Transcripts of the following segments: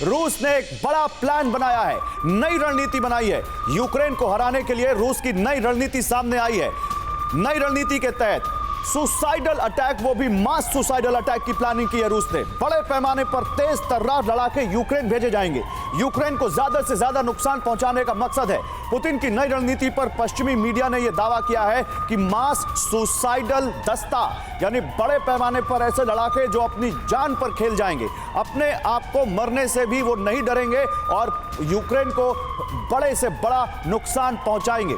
रूस ने एक बड़ा प्लान बनाया है, नई रणनीति बनाई है। यूक्रेन को हराने के लिए रूस की नई रणनीति सामने आई है। नई रणनीति के तहत सुसाइडल अटैक, वो भी मास सुसाइडल अटैक की प्लानिंग की है रूस ने। बड़े पैमाने पर तेज तर्रार लड़ाके यूक्रेन भेजे जाएंगे। यूक्रेन को ज्यादा से ज्यादा नुकसान पहुंचाने का मकसद है। पुतिन की नई रणनीति पर पश्चिमी मीडिया ने यह दावा किया है कि मास सुसाइडल दस्ता, यानी बड़े पैमाने पर ऐसे लड़ाके जो अपनी जान पर खेल जाएंगे, अपने आप को मरने से भी वो नहीं डरेंगे और यूक्रेन को बड़े से बड़ा नुकसान पहुंचाएंगे।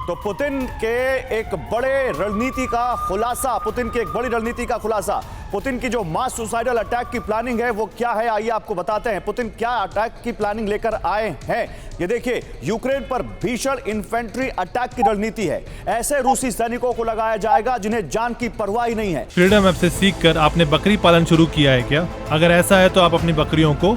तो पुतिन के एक बड़े रणनीति का खुलासा, पुतिन की एक बड़ी रणनीति का खुलासा, पुतिन की जो मास सुसाइडल अटैक की प्लानिंग है वो क्या है, आइए आपको बताते हैं। पुतिन क्या अटैक की प्लानिंग लेकर आए हैं, ये देखिए। यूक्रेन पर भीषण इन्फेंट्री अटैक की रणनीति है। ऐसे रूसी सैनिकों को लगाया जाएगा जिन्हें जान की परवाह ही नहीं है। फ्रीडम ऐप से सीखकर आपने बकरी पालन शुरू किया है क्या? अगर ऐसा है तो आप अपनी बकरियों को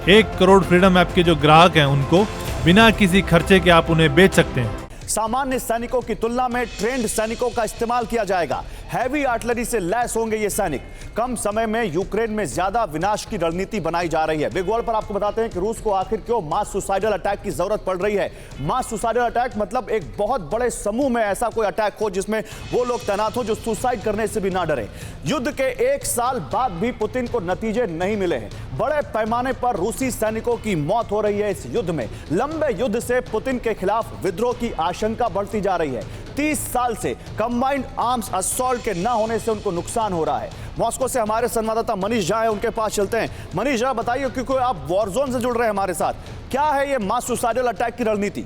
1 करोड़ फ्रीडम ऐप के जो ग्राहक हैं उनको बिना किसी खर्चे के आप उन्हें बेच सकते हैं। सामान्य सैनिकों की तुलना में ट्रेंड सैनिकों का इस्तेमाल किया जाएगा। हैवी आर्टिलरी से लैस होंगे ये सैनिक। कम समय में यूक्रेन में ज्यादा विनाश की रणनीति बनाई जा रही है। बिग वर्ल्ड पर आपको बताते हैं कि रूस को आखिर क्यों मास सुसाइडल अटैक की जरूरत पड़ रही है। मास सुसाइडल अटैक मतलब एक बहुत बड़े समूह में ऐसा कोई अटैक हो जिसमें वो लोग तैनात हो जो सुसाइड करने से भी ना डरे। युद्ध के 1 साल बाद भी पुतिन को नतीजे नहीं मिले हैं। बड़े पैमाने पर रूसी सैनिकों की मौत हो रही है इस युद्ध में। लंबे युद्ध से पुतिन के खिलाफ विद्रोह की आशंका बढ़ती जा रही है। 30 साल से कंबाइंड आर्म्स असॉल्ट के न होने से उनको नुकसान हो रहा है। मॉस्को से हमारे संवाददाता मनीष झा है, उनके पास चलते हैं। मनीष झा, बताइए, क्योंकि आप वॉर जोन से जुड़ रहे हैं हमारे साथ, क्या है ये मास सुसाइडल अटैक की रणनीति?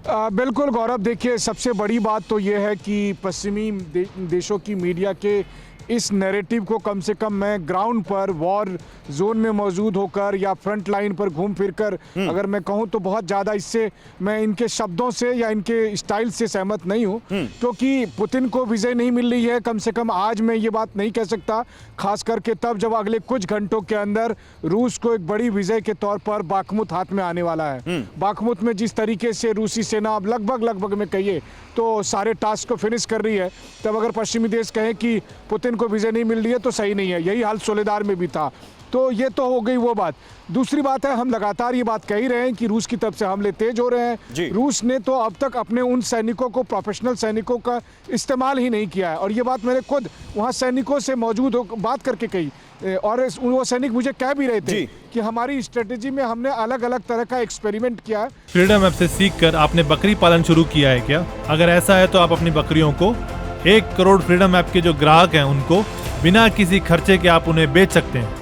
बिल्कुल गौरव, देखिए सबसे बड़ी बात तो ये है कि पश्चिमी देशों की मीडिया के इस नैरेटिव को कम से कम मैं ग्राउंड पर वॉर जोन में मौजूद होकर या फ्रंट लाइन पर घूम फिर कर अगर मैं कहूं तो बहुत ज़्यादा इससे मैं इनके शब्दों से या इनके स्टाइल से सहमत नहीं हूं, क्योंकि पुतिन को विजय नहीं मिल रही है। कम से कम आज मैं ये बात नहीं कह सकता, खास करके तब जब अगले कुछ घंटों के अंदर रूस को एक बड़ी विजय के तौर पर बाखमुत हाथ में आने वाला है। बाखमुत में जिस तरीके से रूसी सेना अब लगभग में कहिए तो सारे टास्क को फिनिश कर रही है, तब अगर पश्चिमी देश कहें कि पुतिन को विजय नहीं मिल रही है तो सही नहीं है। यही हाल सोलेदार में भी था। तो ये तो हो गई वो बात। दूसरी बात है, हम लगातार ये बात कह ही रहे हैं कि रूस की तरफ से हमले तेज हो रहे हैं। रूस ने तो अब तक अपने उन सैनिकों को, प्रोफेशनल सैनिकों का इस्तेमाल ही नहीं किया है, और ये बात मैंने खुद वहाँ सैनिकों से मौजूद बात करके कही, और वो सैनिक मुझे कह भी रहे थे कि हमारी स्ट्रेटेजी में हमने अलग अलग तरह का एक्सपेरिमेंट किया है। फ्रीडम ऐप से सीखकर आपने बकरी पालन शुरू किया है क्या? अगर ऐसा है तो आप अपनी बकरियों को 1 करोड़ फ्रीडम ऐप के जो ग्राहक हैं उनको बिना किसी खर्चे के आप उन्हें बेच सकते हैं।